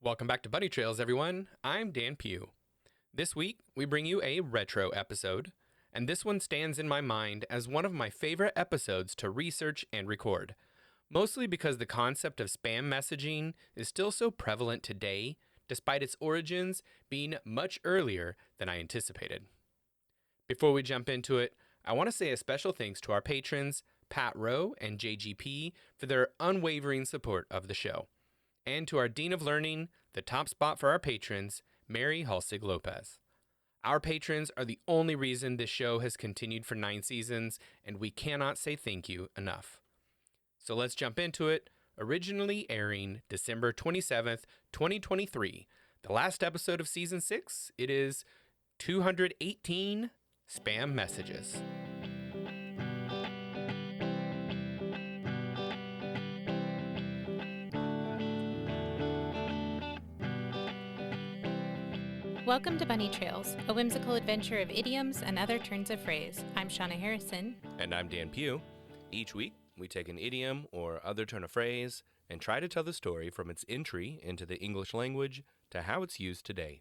Welcome back to Bunny Trails, everyone. I'm Dan Pugh. This week, we bring you a retro episode, and this one stands in my mind as one of my favorite episodes to research and record, mostly because the concept of spam messaging is still so prevalent today, despite its origins being much earlier than I anticipated. Before we jump into it, I want to say a special thanks to our patrons, Pat Rowe and JGP, for their unwavering support of the show, and to our Dean of Learning, the top spot for our patrons, Mary Halsig Lopez. Our patrons are the only reason this show has continued for 9 seasons, and we cannot say thank you enough. So let's jump into it. Originally airing December 27th, 2023, the last episode of Season 6, it is 218 Spam Messages. Welcome to Bunny Trails, a whimsical adventure of idioms and other turns of phrase. I'm Shauna Harrison. And I'm Dan Pugh. Each week, we take an idiom or other turn of phrase and try to tell the story from its entry into the English language to how it's used today.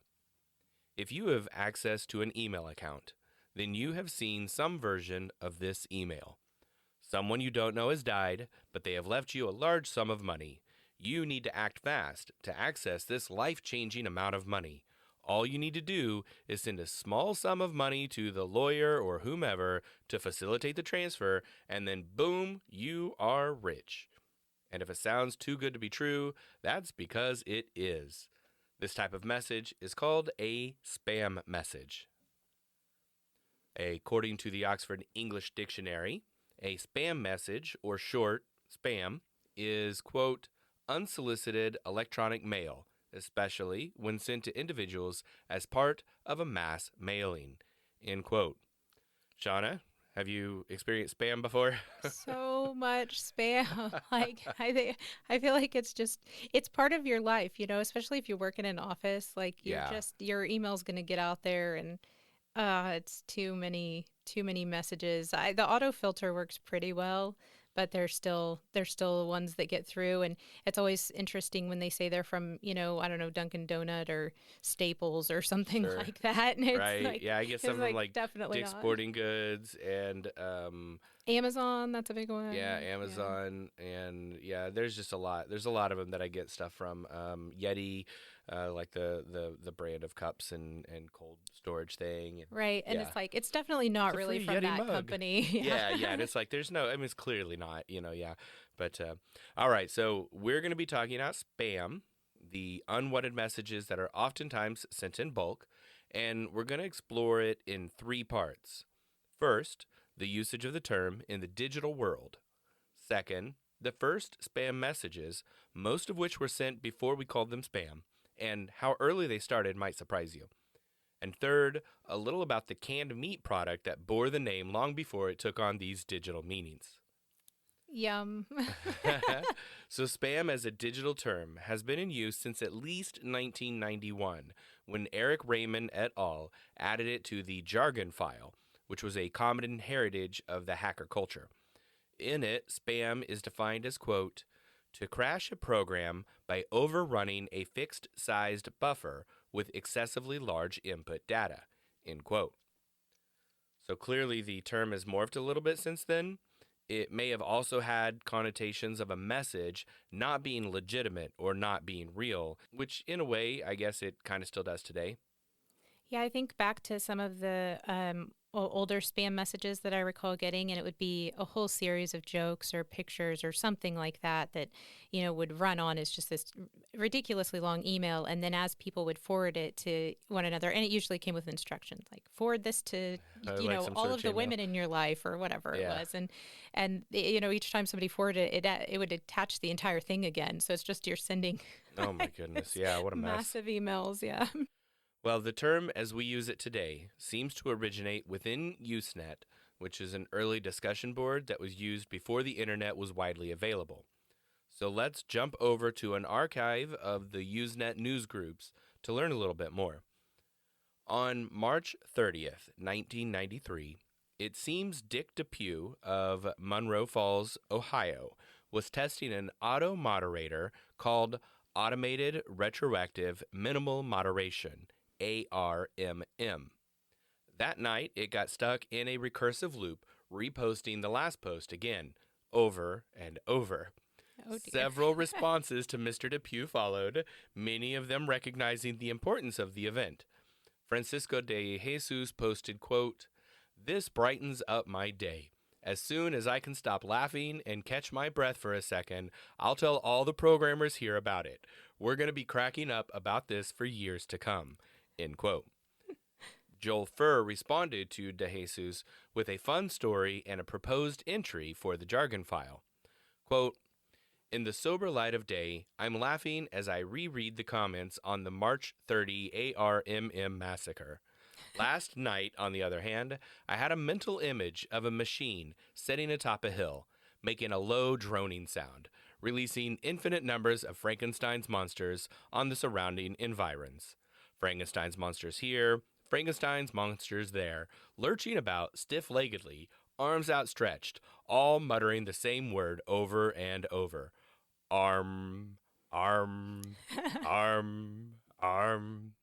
If you have access to an email account, then you have seen some version of this email. Someone you don't know has died, but they have left you a large sum of money. You need to act fast to access this life-changing amount of money. All you need to do is send a small sum of money to the lawyer or whomever to facilitate the transfer, and then boom, you are rich. And if it sounds too good to be true, that's because it is. This type of message is called a spam message. According to the Oxford English Dictionary, a spam message, or short, spam, is, quote, unsolicited electronic mail, especially when sent to individuals as part of a mass mailing, end quote. Shauna, have you experienced spam before? So much spam. I feel like it's part of your life, especially if you work in an office. Like your email's going to get out there, and it's too many messages. The auto filter works pretty well, but there's still ones that get through, and it's always interesting when they say they're from, I don't know, Dunkin' Donut or Staples or something like that. And it's right. like, I get some from like definitely Dick's not. Sporting Goods and Amazon, that's a big one. Yeah, Amazon, and there's just a lot. There's a lot of them that I get stuff from. Yeti, like the brand of cups and cold storage thing. Right, and it's like, it's definitely not really from Yeti that mug. company. Yeah, and it's like, there's no, it's clearly not, But, all right, so we're going to be talking about spam, the unwanted messages that are oftentimes sent in bulk, and we're going to explore it in 3 parts. First, the usage of the term in the digital world. Second, the first spam messages, most of which were sent before we called them spam, and how early they started might surprise you. And third, a little about the canned meat product that bore the name long before it took on these digital meanings. Yum. So spam as a digital term has been in use since at least 1991, when Eric Raymond et al. Added it to the jargon file, which was a common heritage of the hacker culture. In it, spam is defined as, quote, to crash a program by overrunning a fixed-sized buffer with excessively large input data, end quote. So clearly the term has morphed a little bit since then. It may have also had connotations of a message not being legitimate or not being real, which in a way, I guess it kind of still does today. Yeah, I think back to some of the older spam messages that I recall getting, and it would be a whole series of jokes or pictures or something like that would run on as just this ridiculously long email. And then as people would forward it to one another, and it usually came with instructions like forward this to, all of the women in your life or whatever it was. And each time somebody forwarded it, it would attach the entire thing again. So it's just you're sending. Oh my goodness. Yeah, what a mess. Massive emails, yeah. Well, the term as we use it today seems to originate within Usenet, which is an early discussion board that was used before the internet was widely available. So let's jump over to an archive of the Usenet news groups to learn a little bit more. On March 30th, 1993, it seems Dick DePew of Monroe Falls, Ohio, was testing an auto moderator called Automated Retroactive Minimal Moderation, ARMM. That night, it got stuck in a recursive loop, reposting the last post again, over and over. Oh dear. Several responses to Mr. Depew followed, many of them recognizing the importance of the event. Francisco de Jesus posted, quote, "This brightens up my day. As soon as I can stop laughing and catch my breath for a second, I'll tell all the programmers here about it. We're going to be cracking up about this for years to come." End quote. Joel Furr responded to De Jesus with a fun story and a proposed entry for the jargon file. Quote, "In the sober light of day, I'm laughing as I reread the comments on the March 30 ARMM massacre. Last night, on the other hand, I had a mental image of a machine sitting atop a hill, making a low droning sound, releasing infinite numbers of Frankenstein's monsters on the surrounding environs. Frankenstein's monsters here, Frankenstein's monsters there, lurching about stiff-leggedly, arms outstretched, all muttering the same word over and over. Arm, arm, arm, arm.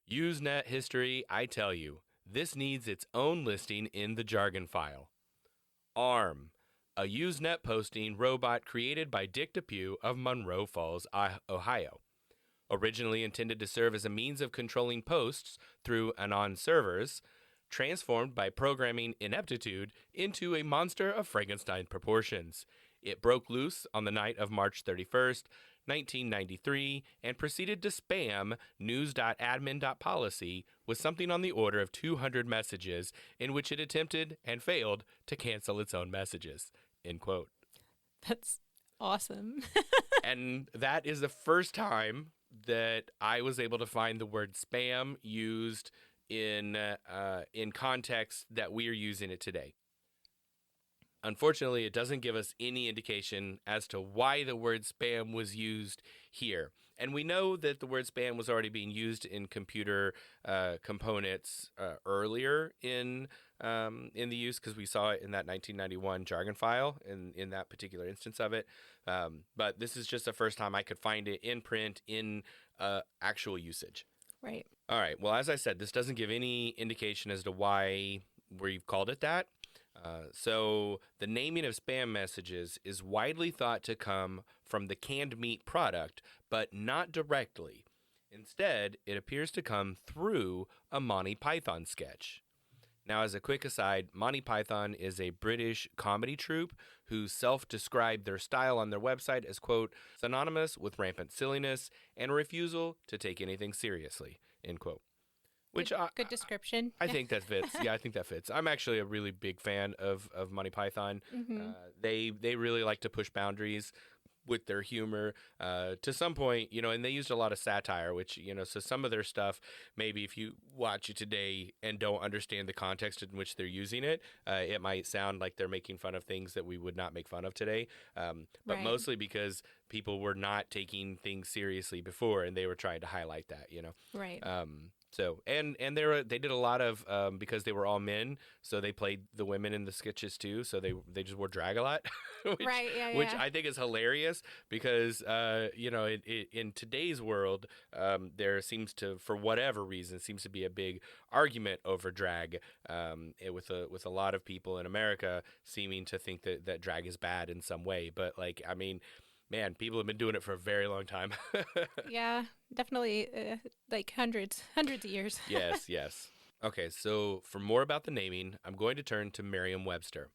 Usenet history, I tell you, this needs its own listing in the jargon file. ARM, a Usenet posting robot created by Dick Depew of Monroe Falls, Ohio. Originally intended to serve as a means of controlling posts through Anon servers, transformed by programming ineptitude into a monster of Frankenstein proportions. It broke loose on the night of March 31st, 1993, and proceeded to spam news.admin.policy with something on the order of 200 messages in which it attempted and failed to cancel its own messages." End quote. That's awesome. And that is the first time that I was able to find the word spam used in context that we are using it today. Unfortunately, it doesn't give us any indication as to why the word spam was used here. And we know that the word spam was already being used in computer components earlier in the use, because we saw it in that 1991 jargon file in that particular instance of it. But this is just the first time I could find it in print in actual usage. Right. All right. Well, as I said, this doesn't give any indication as to why we've called it that. So the naming of spam messages is widely thought to come from the canned meat product, but not directly. Instead, it appears to come through a Monty Python sketch. Now, as a quick aside, Monty Python is a British comedy troupe who self-describe their style on their website as, quote, "synonymous with rampant silliness and a refusal to take anything seriously," end quote. Which good description. I think that fits. Yeah, I think that fits. I'm actually a really big fan of Monty Python. Mm-hmm. They really like to push boundaries with their humor to some point, and they used a lot of satire, which, so some of their stuff, maybe if you watch it today and don't understand the context in which they're using it, it might sound like they're making fun of things that we would not make fun of today. But Right. mostly because people were not taking things seriously before, and they were trying to highlight that, Right. So and they did a lot of because they were all men, so they played the women in the sketches too. So they just wore drag a lot, which, Right, yeah, which yeah. I think is hilarious because in today's world there seems to, for whatever reason, seems to be a big argument over drag with a lot of people in America seeming to think that drag is bad in some way. But man, people have been doing it for a very long time. Yeah, definitely like hundreds of years. Yes. Okay, so for more about the naming, I'm going to turn to Merriam-Webster.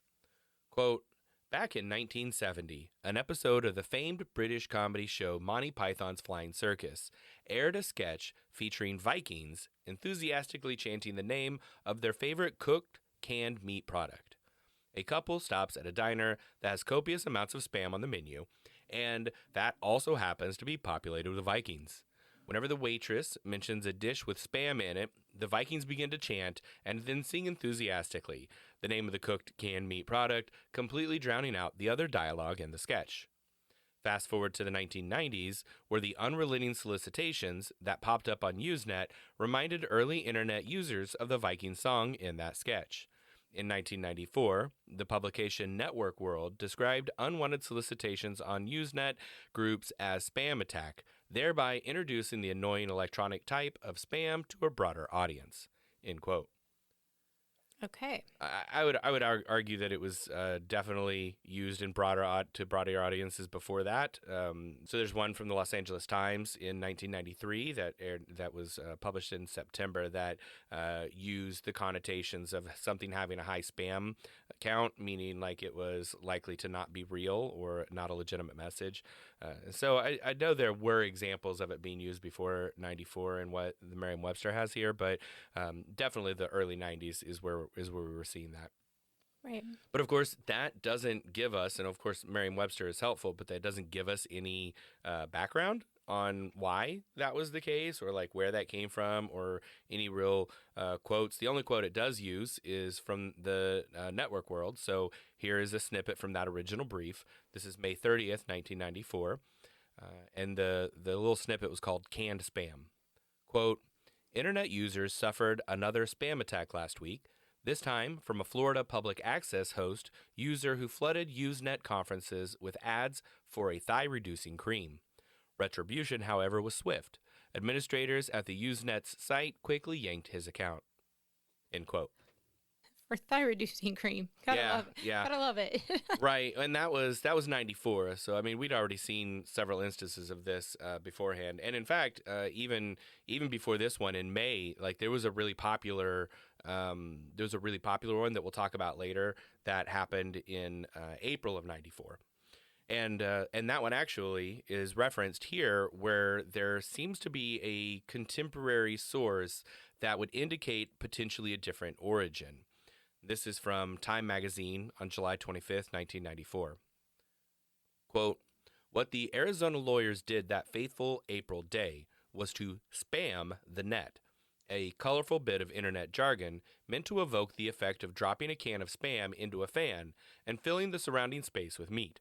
Quote, "Back in 1970, an episode of the famed British comedy show Monty Python's Flying Circus aired a sketch featuring Vikings enthusiastically chanting the name of their favorite cooked canned meat product. A couple stops at a diner that has copious amounts of spam on the menu, and that also happens to be populated with Vikings. Whenever the waitress mentions a dish with spam in it, the Vikings begin to chant and then sing enthusiastically the name of the cooked canned meat product, completely drowning out the other dialogue in the sketch. Fast forward to the 1990s, where the unrelenting solicitations that popped up on Usenet reminded early internet users of the Viking song in that sketch. In 1994, the publication Network World described unwanted solicitations on Usenet groups as spam attack, thereby introducing the annoying electronic type of spam to a broader audience. End quote. Okay. I would argue that it was definitely used in broader audiences before that. So there's one from the Los Angeles Times in 1993 that was published in September that used the connotations of something having a high spam count, meaning like it was likely to not be real or not a legitimate message. So I know there were examples of it being used before 94 and what the Merriam-Webster has here, but definitely the early 90s is where we were seeing that. Right. But of course, that doesn't give us, and of course, Merriam-Webster is helpful, but that doesn't give us any background on why that was the case or like where that came from or any real quotes. The only quote it does use is from the Network World. So here is a snippet from that original brief. This is May 30th, 1994. And the little snippet was called Canned Spam. Quote, Internet users suffered another spam attack last week, this time from a Florida public access host user who flooded Usenet conferences with ads for a thigh-reducing cream. Retribution, however, was swift. Administrators at the Usenet's site quickly yanked his account. End quote. For thyroid-reducing cream. Gotta love it. Yeah. Gotta love it. Right, and that was 94. So I mean, we'd already seen several instances of this beforehand, and in fact, even before this one in May, like there was a really popular one that we'll talk about later that happened in April of 94. And that one actually is referenced here, where there seems to be a contemporary source that would indicate potentially a different origin. This is from Time magazine on July 25th, 1994. Quote, what the Arizona lawyers did that fateful April day was to spam the net, a colorful bit of internet jargon meant to evoke the effect of dropping a can of spam into a fan and filling the surrounding space with meat.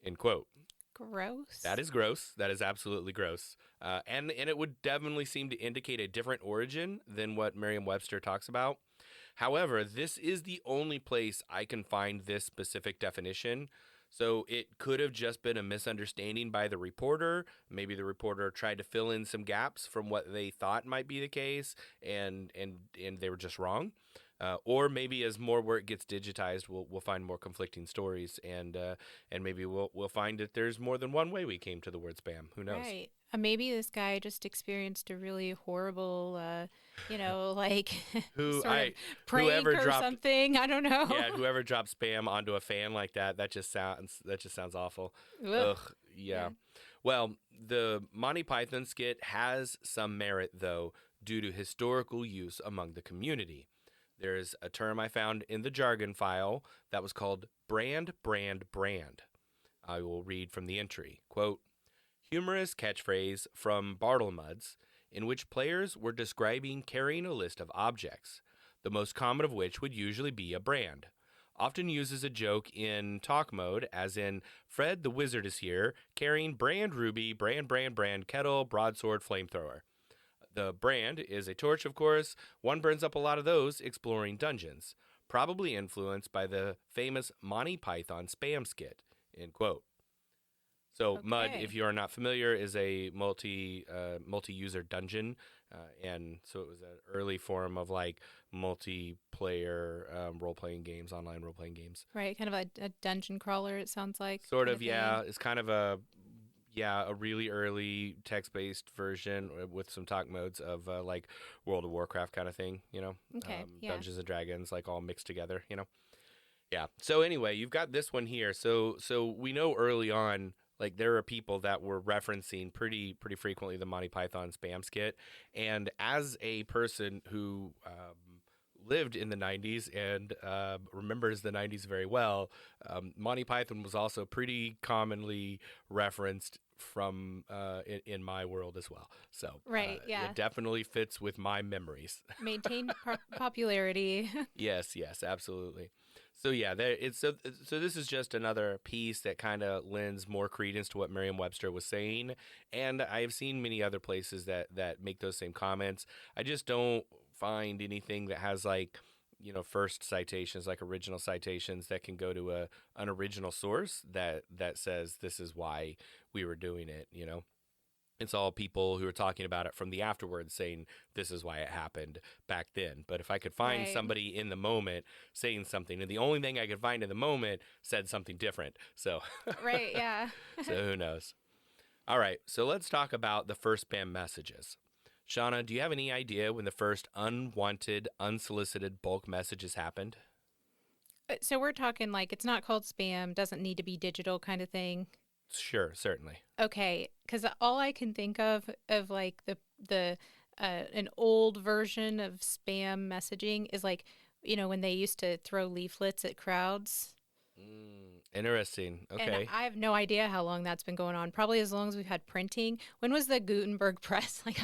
End quote. Gross. That is gross. That is absolutely gross. And it would definitely seem to indicate a different origin than what Merriam-Webster talks about. However, this is the only place I can find this specific definition. So it could have just been a misunderstanding by the reporter. Maybe the reporter tried to fill in some gaps from what they thought might be the case, and they were just wrong. Or maybe as more work gets digitized, we'll find more conflicting stories, and maybe we'll find that there's more than one way we came to the word spam. Who knows? Right. Maybe this guy just experienced a really horrible, like sort of prank whoever or dropped something. I don't know. Yeah, whoever dropped spam onto a fan like that just sounds awful. Ugh. Ugh, yeah. Well, the Monty Python skit has some merit though, due to historical use among the community. There's a term I found in the jargon file that was called brand. I will read from the entry. Quote, humorous catchphrase from Bartlemuds in which players were describing carrying a list of objects, the most common of which would usually be a brand. Often uses a joke in talk mode, as in, Fred the Wizard is here, carrying brand ruby, brand, kettle, broadsword, flamethrower. The brand is a torch, of course. One burns up a lot of those exploring dungeons, probably influenced by the famous Monty Python spam skit, end quote. So Okay. MUD, if you are not familiar, is a multi-user dungeon, and so it was an early form of like multiplayer role-playing games, online role-playing games. Right. Kind of a dungeon crawler, it sounds like. Sort kind of, thing. yeah. It's kind of a really early text-based version with some talk modes of like World of Warcraft kind of thing, Okay. Yeah. Dungeons and Dragons, like all mixed together, Yeah. So anyway, you've got this one here. So we know early on, like there are people that were referencing pretty frequently the Monty Python spam skit, and as a person who lived in the 90s and remembers the 90s very well, Monty Python was also pretty commonly referenced from in my world as well. So Right, yeah. it definitely fits with my memories. Maintained popularity. Yes, absolutely. So yeah, so this is just another piece that kind of lends more credence to what Merriam-Webster was saying, and I've seen many other places that make those same comments. I just don't find anything that has like first citations, like original citations that can go to an original source that says this is why we were doing it. It's all people who are talking about it from the afterwards saying this is why it happened back then. But if I could find Right. somebody in the moment saying something, and the only thing I could find in the moment said something different. So, Right. Yeah. so who knows? All right. So let's talk about the first spam messages. Shauna, do you have any idea when the first unwanted, unsolicited bulk messages happened? So we're talking like it's not called spam, doesn't need to be digital kind of thing. Sure, certainly. Okay, because all I can think of like the an old version of spam messaging is like when they used to throw leaflets at crowds. Interesting. And Okay. I have no idea how long that's been going on. Probably as long as we've had printing. When was the Gutenberg press? Like,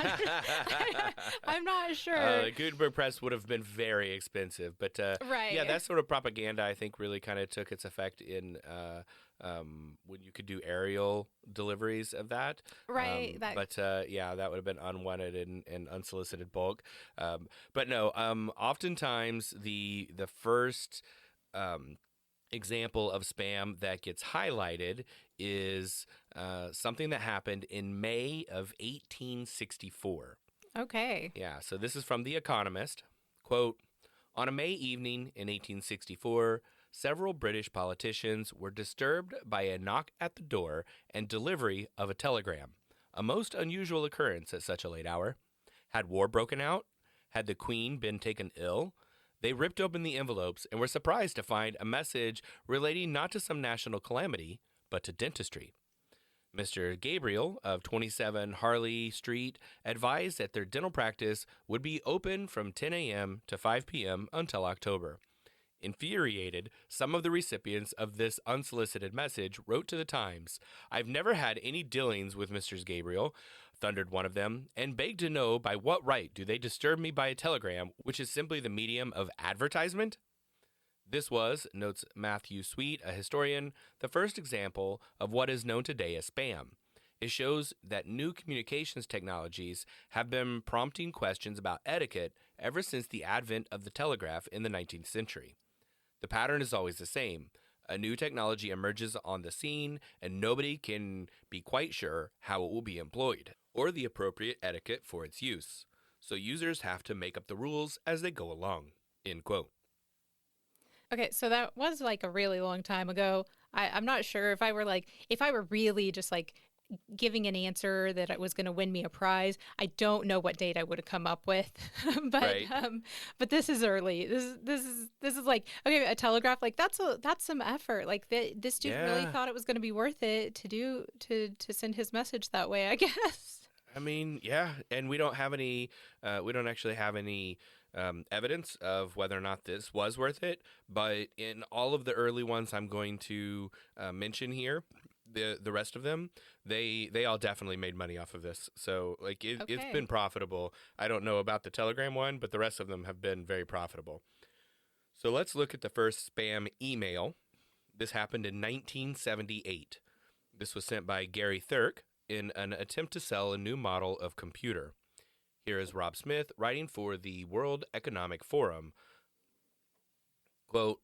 I'm not sure. Gutenberg Press would have been very expensive, but yeah, Right. that sort of propaganda I think really kind of took its effect in when you could do aerial deliveries of that. Right. That. But yeah, that would have been unwanted and unsolicited bulk. But no, oftentimes the first example of spam that gets highlighted is something that happened in May of 1864. Okay. Yeah, so this is from The Economist. Quote, on a May evening in 1864, several British politicians were disturbed by a knock at the door and delivery of a telegram, a most unusual occurrence at such a late hour. Had war broken out? Had the Queen been taken ill? They ripped open the envelopes and were surprised to find a message relating not to some national calamity, but to dentistry. Mr. Gabriel of 27 Harley Street advised that their dental practice would be open from 10 a.m. to 5 p.m. until October. Infuriated, some of the recipients of this unsolicited message wrote to the Times, I've never had any dealings with Mr. Gabriel, thundered one of them, and begged to know by what right do they disturb me by a telegram, which is simply the medium of advertisement? This was, notes Matthew Sweet, a historian, the first example of what is known today as spam. It shows that new communications technologies have been prompting questions about etiquette ever since the advent of the telegraph in the 19th century. The pattern is always the same. A new technology emerges on the scene, and nobody can be quite sure how it will be employed, or the appropriate etiquette for its use. So users have to make up the rules as they go along. End quote. Okay, so that was like a really long time ago. I'm not sure if I were really just like giving an answer that it was going to win me a prize. I don't know what date I would have come up with, but Right. but this is early. This is like okay, a telegraph like that's some effort. Like this dude really Yeah. thought it was going to be worth it to do to send his message that way. I guess. I mean, yeah, and we don't have any. We don't actually have any evidence of whether or not this was worth it. But in all of the early ones, I'm going to mention here, the rest of them, they all definitely made money off of this. So like it's Okay. been profitable. I don't know about the Telegram one, but the rest of them have been very profitable. So let's look at the first spam email. This happened in 1978. This was sent by Gary Thurk in an attempt to sell a new model of computer. Here is Rob Smith writing for the World Economic Forum. Quote,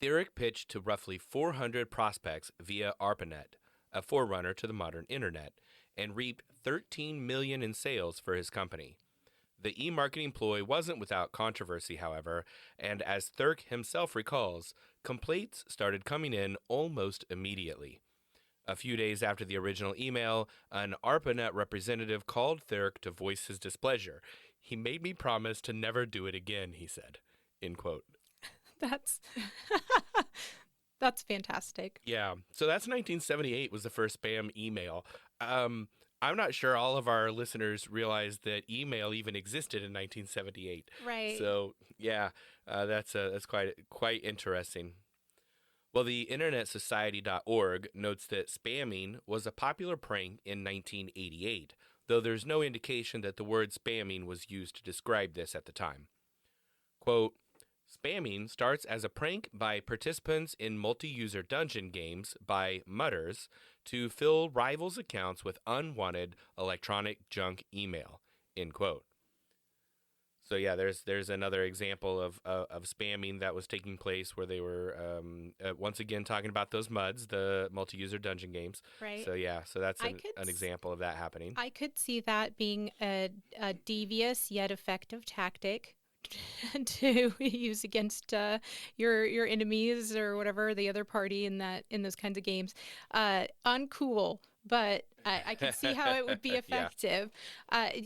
Thurk pitched to roughly 400 prospects via ARPANET, a forerunner to the modern internet, and reaped $13 million in sales for his company. The e-marketing ploy wasn't without controversy, however, and as Thurk himself recalls, complaints started coming in almost immediately. A few days after the original email, an ARPANET representative called Thurk to voice his displeasure. He made me promise to never do it again, he said. End quote. That's that's fantastic. Yeah, so that's 1978 was the first spam email. I'm not sure all of our listeners realized that email even existed in 1978. Right. So yeah, that's quite interesting. Well, the InternetSociety.org notes that spamming was a popular prank in 1988, though there's no indication that the word spamming was used to describe this at the time. Quote, spamming starts as a prank by participants in multi-user dungeon games by mutters to fill rivals' accounts with unwanted electronic junk email, end quote. So yeah, there's another example of spamming that was taking place where they were once again talking about those MUDs, the multi-user dungeon games. Right. So yeah, so that's I an example of that happening. I could see that being a devious yet effective tactic to use against your enemies or whatever the other party in those kinds of games. Uncool, but I can see how it would be Yeah. effective.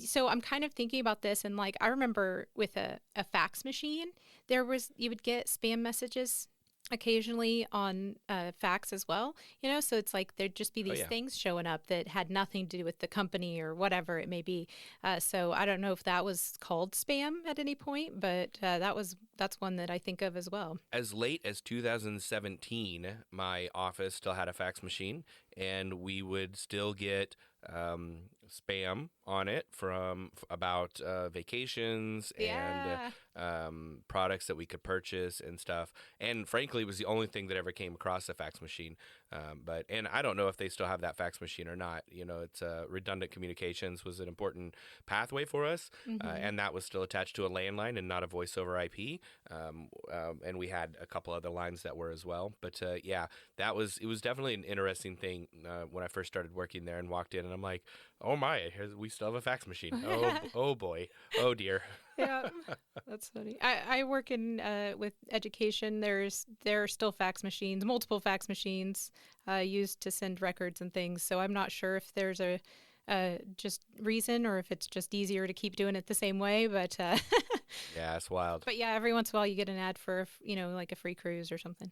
So I'm kind of thinking about this, and like I remember with a fax machine, you would get spam messages occasionally on fax as well, so it's like there'd just be Oh these yeah. things showing up that had nothing to do with the company or whatever it may be. So I don't know if that was called spam at any point, but that's one that I think of as well. As late as 2017, my office still had a fax machine, and we would still get spam on it from about vacations and Yeah. products that we could purchase and stuff. And frankly, it was the only thing that ever came across a fax machine. And I don't know if they still have that fax machine or not. It's redundant communications was an important pathway for us, Hmm. and that was still attached to a landline and not a voice over IP. And we had a couple other lines that were as well. But yeah, it was definitely an interesting thing when I first started working there and walked in, and I'm like, oh my, we still have a fax machine. Oh boy, oh dear. Yeah, that's funny. I work in with education. There are still fax machines, multiple fax machines used to send records and things. So I'm not sure if there's a just reason or if it's just easier to keep doing it the same way. But Yeah, it's wild. but yeah, every once in a while you get an ad for like a free cruise or something.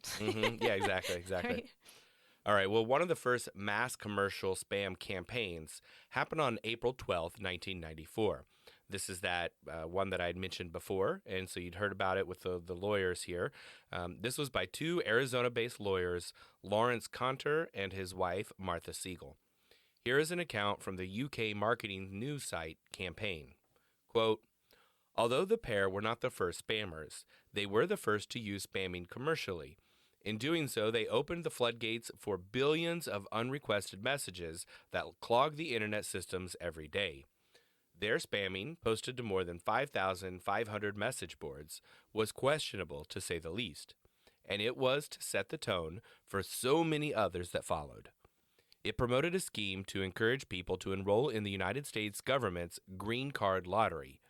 Yeah, exactly. Right. All right. Well, one of the first mass commercial spam campaigns happened on April 12th, 1994. This is that one that I had mentioned before, and so you'd heard about it with the lawyers here. This was by two Arizona-based lawyers, Lawrence Conter and his wife, Martha Siegel. Here is an account from the UK marketing news site Campaign. Quote, although the pair were not the first spammers, they were the first to use spamming commercially. In doing so, they opened the floodgates for billions of unrequested messages that clog the internet systems every day. Their spamming, posted to more than 5,500 message boards, was questionable to say the least, and it was to set the tone for so many others that followed. It promoted a scheme to encourage people to enroll in the United States government's Green Card Lottery.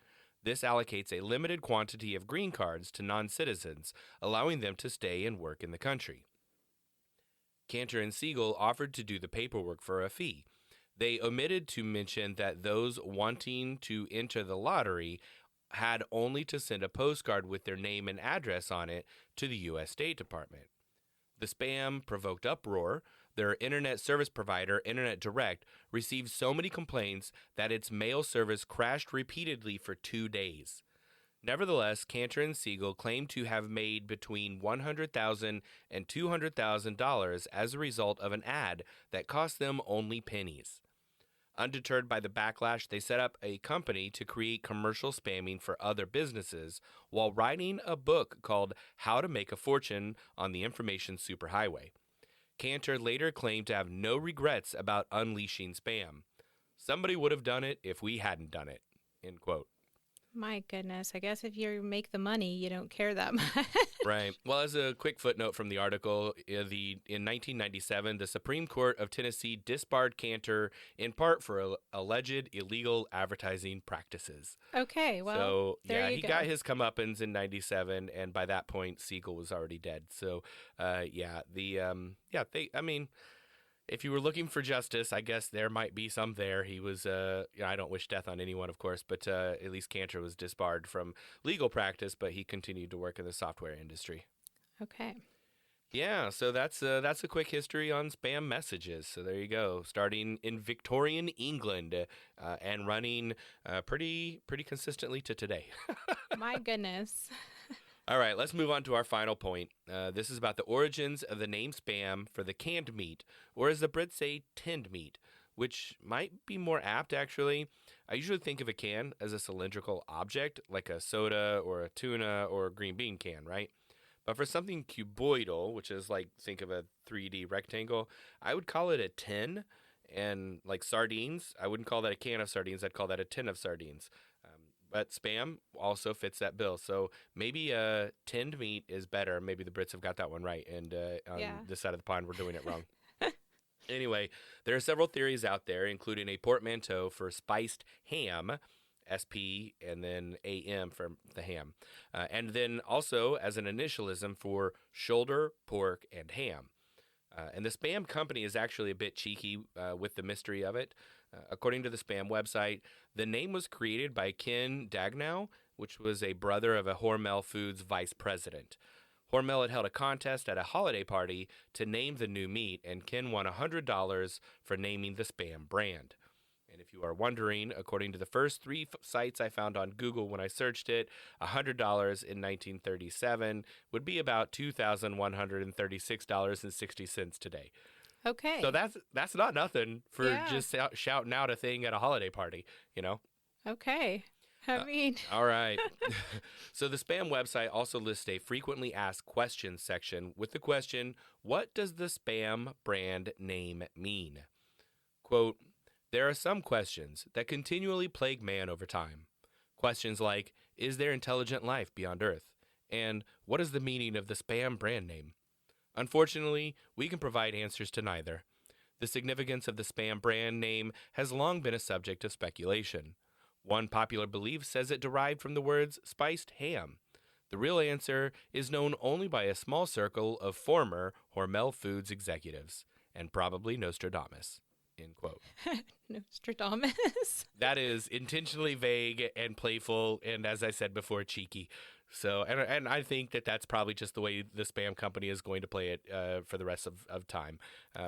This allocates a limited quantity of green cards to non-citizens, allowing them to stay and work in the country. Cantor and Siegel offered to do the paperwork for a fee. They omitted to mention that those wanting to enter the lottery had only to send a postcard with their name and address on it to the U.S. State Department. The spam provoked uproar. Their internet service provider, Internet Direct, received so many complaints that its mail service crashed repeatedly for 2 days. Nevertheless, Cantor and Siegel claimed to have made between $100,000 and $200,000 as a result of an ad that cost them only pennies. Undeterred by the backlash, they set up a company to create commercial spamming for other businesses while writing a book called How to Make a Fortune on the Information Superhighway. Cantor later claimed to have no regrets about unleashing spam. Somebody would have done it if we hadn't done it. End quote. My goodness. I guess if you make the money, you don't care that much. Right. Well, as a quick footnote from the article, in 1997, the Supreme Court of Tennessee disbarred Cantor in part for alleged illegal advertising practices. Okay, well, So there yeah, you he got go. his comeuppance in '97, and by that point, Siegel was already dead. So, I mean, if you were looking for justice, I guess there might be some there. He was, I don't wish death on anyone, of course, but at least Cantor was disbarred from legal practice, but he continued to work in the software industry. Okay. Yeah, so that's a quick history on spam messages. So there you go. Starting in Victorian England and running pretty consistently to today. My goodness. All right, let's move on to our final point. This is about the origins of the name spam for the canned meat, or as the Brits say, tinned meat, which might be more apt actually. I usually think of a can as a cylindrical object, like a soda or a tuna or a green bean can, right? But for something cuboidal, which is like think of a 3D rectangle, I would call it a tin. And like sardines, I wouldn't call that a can of sardines, I'd call that a tin of sardines. but Spam also fits that bill. So maybe tinned meat is better. Maybe the Brits have got that one right, and on Yeah. this side of the pond, we're doing it wrong. Anyway, there are several theories out there, including a portmanteau for spiced ham, SP, and then AM for the ham. And then also as an initialism for shoulder, pork, and ham. And the Spam company is actually a bit cheeky with the mystery of it. According to the Spam website, the name was created by Ken Dagnow, which was a brother of a Hormel Foods vice president. Hormel had held a contest at a holiday party to name the new meat, and Ken won $100 for naming the Spam brand. And if you are wondering, according to the first three sites I found on Google when I searched it, $100 in 1937 would be about $2,136.60 today. Okay. So that's not nothing for Yeah. just shouting out a thing at a holiday party, you know? Okay. I mean, All right. So the Spam website also lists a frequently asked questions section with the question, what does the Spam brand name mean? Quote, there are some questions that continually plague man over time. Questions like, is there intelligent life beyond Earth? And what is the meaning of the Spam brand name? Unfortunately, we can provide answers to neither. The significance of the Spam brand name has long been a subject of speculation. One popular belief says it derived from the words spiced ham. The real answer is known only by a small circle of former Hormel Foods executives, and probably Nostradamus. End quote. Nostradamus. That is intentionally vague and playful, and as I said before, cheeky. So, and I think that that's probably just the way the Spam company is going to play it for the rest of time,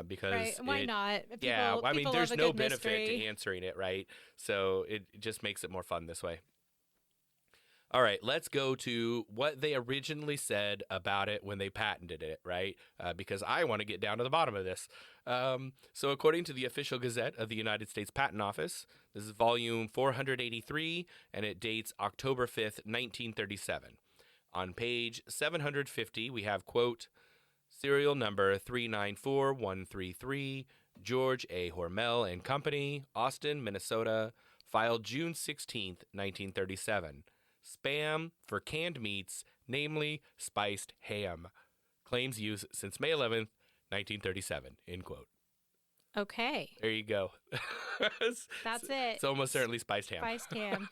because Right. Why not? yeah, I mean, People there's love a no good benefit to mystery. answering it, right? So it just makes it more fun this way. All right, let's go to what they originally said about it when they patented it, right? Because I want to get down to the bottom of this. So, according to the official Gazette of the United States Patent Office, this is volume 483, and it dates October 5th, 1937. On page 750, we have, quote, serial number 394133, George A. Hormel and Company, Austin, Minnesota, filed June 16th, 1937. Spam for canned meats, namely spiced ham. Claims use since May 11th, 1937. End quote. Okay. There you go. That's it. It's almost certainly spiced ham. Spiced ham.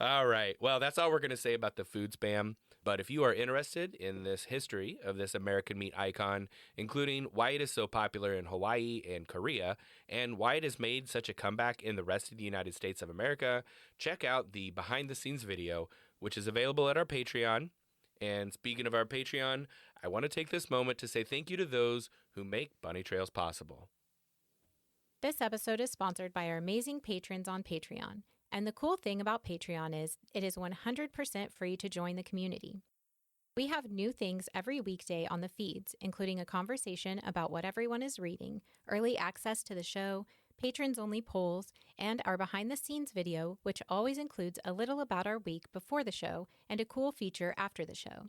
All right. Well, that's all we're going to say about the food spam. But if you are interested in this history of this American meat icon, including why it is so popular in Hawaii and Korea, and why it has made such a comeback in the rest of the United States of America, check out the behind the scenes video, which is available at our Patreon. And speaking of our Patreon, I want to take this moment to say thank you to those who make Bunny Trails possible. This episode is sponsored by our amazing patrons on Patreon. And the cool thing about Patreon is it is 100% free to join the community. We have new things every weekday on the feeds, including a conversation about what everyone is reading, early access to the show, patrons-only polls, and our behind-the-scenes video, which always includes a little about our week before the show and a cool feature after the show.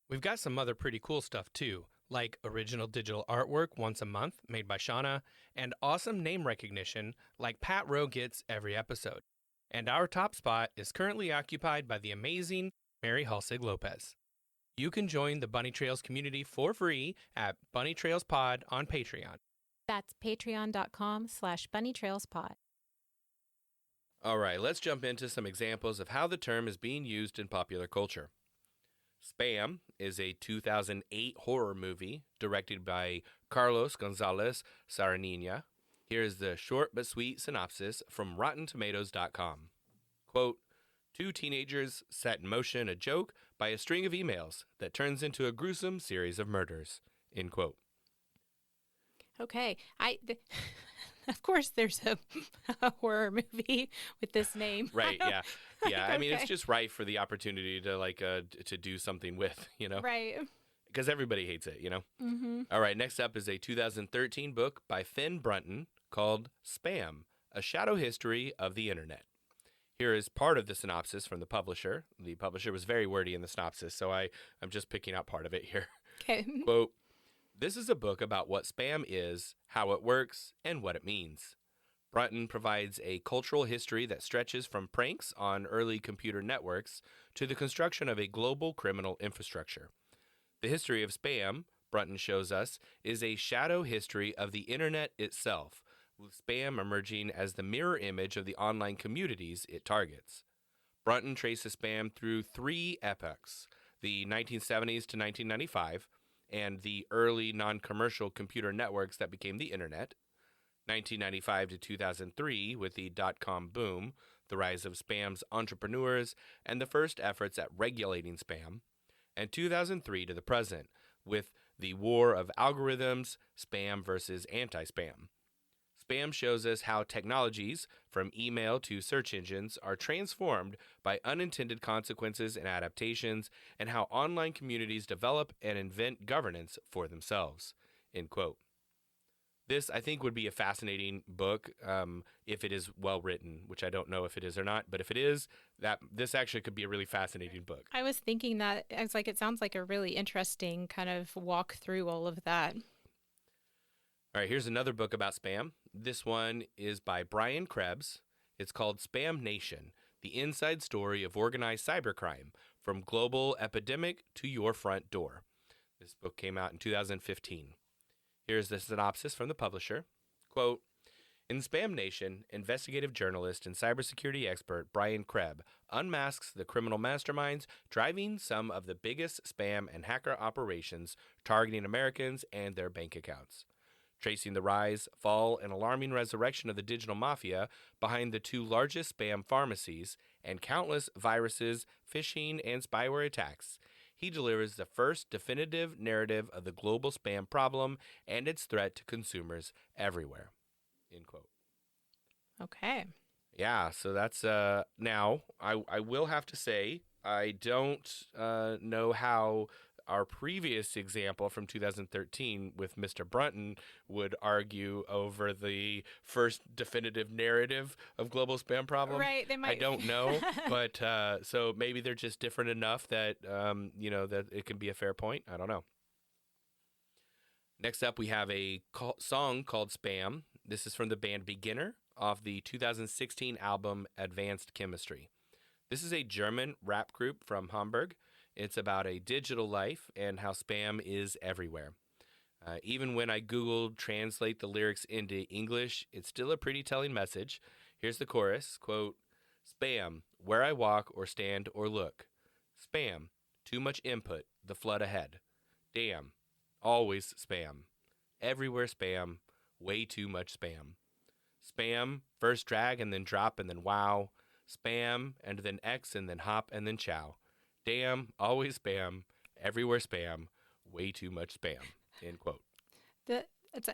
We've got some other pretty cool stuff too, like original digital artwork once a month made by Shauna, and awesome name recognition like Pat Rowe gets every episode. And our top spot is currently occupied by the amazing Mary Halsig Lopez. You can join the Bunny Trails community for free at Bunny Trails Pod on Patreon. That's patreon.com/bunnytrailspod. All right, let's jump into some examples of how the term is being used in popular culture. Spam is a 2008 horror movie directed by Carlos Gonzalez Saranina. Here is the short but sweet synopsis from RottenTomatoes.com. Quote, two teenagers set in motion a joke by a string of emails that turns into a gruesome series of murders. End quote. Okay. Of course, there's a horror movie with this name. Right, yeah. Yeah, I mean, it's Okay. just right for the opportunity to to do something with, Right. because everybody hates it, Mm-hmm. All right, next up is a 2013 book by Finn Brunton called Spam, A Shadow History of the Internet. Here is part of the synopsis from the publisher. The publisher was very wordy in the synopsis, so I'm just picking out part of it here. Okay. Quote, this is a book about what spam is, how it works, and what it means. Brunton provides a cultural history that stretches from pranks on early computer networks to the construction of a global criminal infrastructure. The history of spam, Brunton shows us, is a shadow history of the internet itself, with spam emerging as the mirror image of the online communities it targets. Brunton traces spam through three epochs: the 1970s to 1995, and the early non-commercial computer networks that became the internet, 1995 to 2003 with the dot-com boom, the rise of spam's entrepreneurs, and the first efforts at regulating spam, and 2003 to the present with the war of algorithms, spam versus anti-spam. Spam shows us how technologies, from email to search engines, are transformed by unintended consequences and adaptations, and how online communities develop and invent governance for themselves. End quote. This, I think, would be a fascinating book if it is well written, which I don't know if it is or not. But if it is, this actually could be a really fascinating book. I was thinking that it's like it sounds like a really interesting kind of walk through all of that. All right, here's another book about spam. This one is by Brian Krebs. It's called Spam Nation: The Inside Story of Organized Cybercrime, From Global Epidemic to Your Front Door. This book came out in 2015. Here's the synopsis from the publisher. Quote, in Spam Nation, investigative journalist and cybersecurity expert Brian Krebs unmasks the criminal masterminds driving some of the biggest spam and hacker operations targeting Americans and their bank accounts. Tracing the rise, fall, and alarming resurrection of the digital mafia behind the two largest spam pharmacies and countless viruses, phishing, and spyware attacks, he delivers the first definitive narrative of the global spam problem and its threat to consumers everywhere. End quote. Okay. Yeah, so that's now I will have to say I don't know how our previous example from 2013 with Mr. Brunton would argue over the first definitive narrative of global spam problem. Right, they might. I don't know, but so maybe they're just different enough that that it can be a fair point. I don't know. Next up, we have a song called Spam. This is from the band Beginner off the 2016 album Advanced Chemistry. This is a German rap group from Hamburg. It's about a digital life and how spam is everywhere. Even when I Googled translate the lyrics into English, it's still a pretty telling message. Here's the chorus, quote, spam, where I walk or stand or look. Spam, too much input, the flood ahead. Damn, always spam. Everywhere spam, way too much spam. Spam, first drag and then drop and then wow. Spam, and then X and then hop and then chow. Damn, always spam, everywhere spam, way too much spam. End quote. That's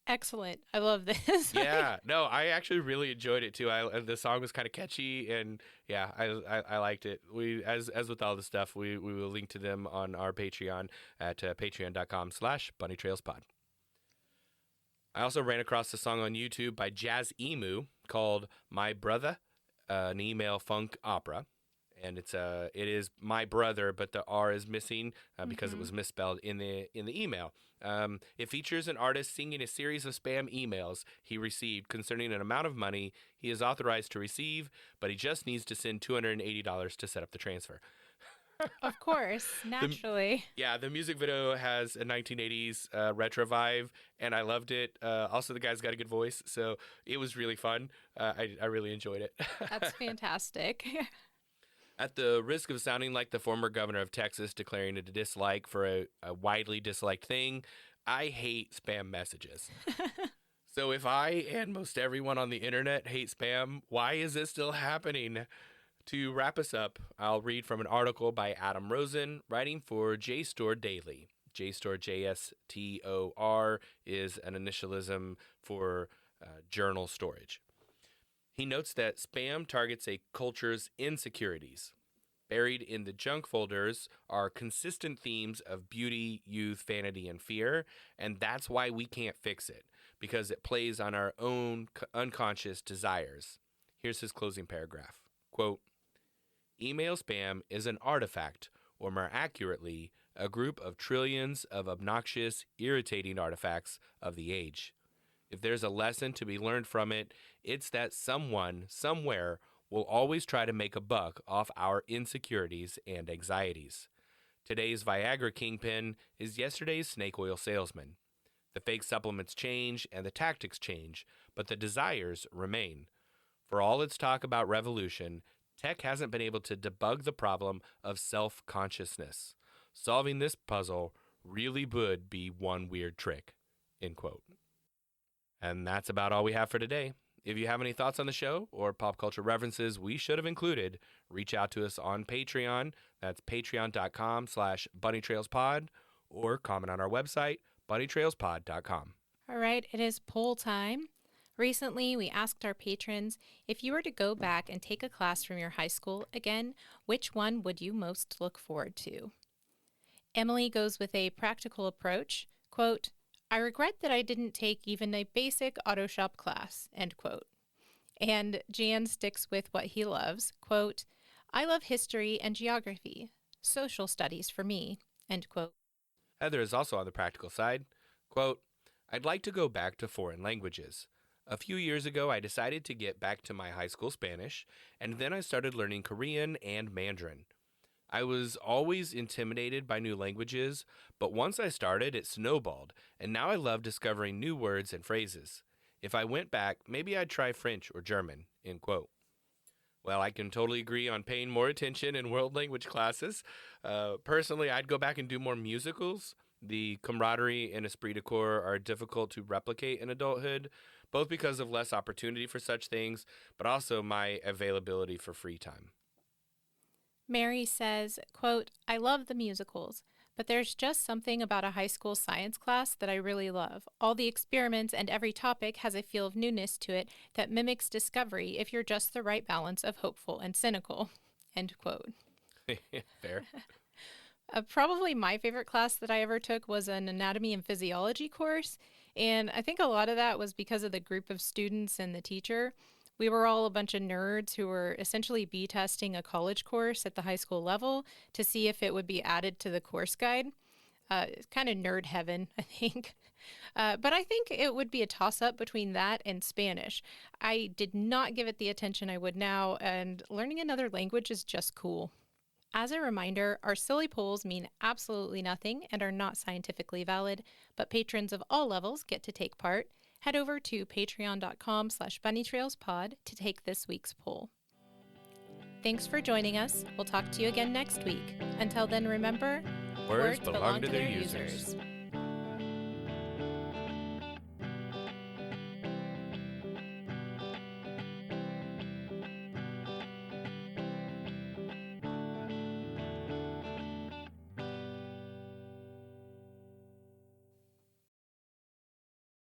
excellent. I love this. Yeah, no, I actually really enjoyed it too. The song was kind of catchy, and yeah, I liked it. We as with all the stuff, we will link to them on our Patreon at patreon.com/bunnytrailspod. I also ran across a song on YouTube by Jazz Emu called "My Brother," an email funk opera. And it is my brother, but the R is missing because it was misspelled in the email. It features an artist singing a series of spam emails he received concerning an amount of money he is authorized to receive, but he just needs to send $280 to set up the transfer. Of course, naturally. The music video has a 1980s retro vibe, and I loved it. Also, the guy's got a good voice, so it was really fun. I really enjoyed it. That's fantastic. At the risk of sounding like the former governor of Texas declaring a dislike for a widely disliked thing, I hate spam messages. So if I and most everyone on the internet hate spam, why is it still happening? To wrap us up, I'll read from an article by Adam Rosen, writing for JSTOR Daily. JSTOR, JSTOR, is an initialism for journal storage. He notes that spam targets a culture's insecurities. Buried in the junk folders are consistent themes of beauty, youth, vanity, and fear, and that's why we can't fix it, because it plays on our own unconscious desires. Here's his closing paragraph. Quote, email spam is an artifact, or more accurately, a group of trillions of obnoxious, irritating artifacts of the age. If there's a lesson to be learned from it, it's that someone, somewhere, will always try to make a buck off our insecurities and anxieties. Today's Viagra kingpin is yesterday's snake oil salesman. The fake supplements change and the tactics change, but the desires remain. For all its talk about revolution, tech hasn't been able to debug the problem of self-consciousness. Solving this puzzle really would be one weird trick. End quote. And that's about all we have for today. If you have any thoughts on the show or pop culture references we should have included, reach out to us on Patreon. That's patreon.com/bunnytrailspod, or comment on our website, bunnytrailspod.com. All right, it is poll time. Recently, we asked our patrons, if you were to go back and take a class from your high school again, which one would you most look forward to? Emily goes with a practical approach. Quote, I regret that I didn't take even a basic auto shop class, end quote. And Jan sticks with what he loves. Quote, I love history and geography, social studies for me, end quote. Heather is also on the practical side. Quote, I'd like to go back to foreign languages. A few years ago, I decided to get back to my high school Spanish, and then I started learning Korean and Mandarin. I was always intimidated by new languages, but once I started, it snowballed, and now I love discovering new words and phrases. If I went back, maybe I'd try French or German, end quote. Well, I can totally agree on paying more attention in world language classes. Personally, I'd go back and do more musicals. The camaraderie and esprit de corps are difficult to replicate in adulthood, both because of less opportunity for such things, but also my availability for free time. Mary says, quote, I love the musicals, but there's just something about a high school science class that I really love. All the experiments and every topic has a feel of newness to it that mimics discovery if you're just the right balance of hopeful and cynical, end quote. Fair. Probably my favorite class that I ever took was an anatomy and physiology course, and I think a lot of that was because of the group of students and the teacher. We were all a bunch of nerds who were essentially B-testing a college course at the high school level to see if it would be added to the course guide. It's kind of nerd heaven, I think. But I think it would be a toss-up between that and Spanish. I did not give it the attention I would now, and learning another language is just cool. As a reminder, our silly polls mean absolutely nothing and are not scientifically valid, but patrons of all levels get to take part. Head over to patreon.com/bunnytrailspod to take this week's poll. Thanks for joining us. We'll talk to you again next week. Until then, remember, Words belong to their users.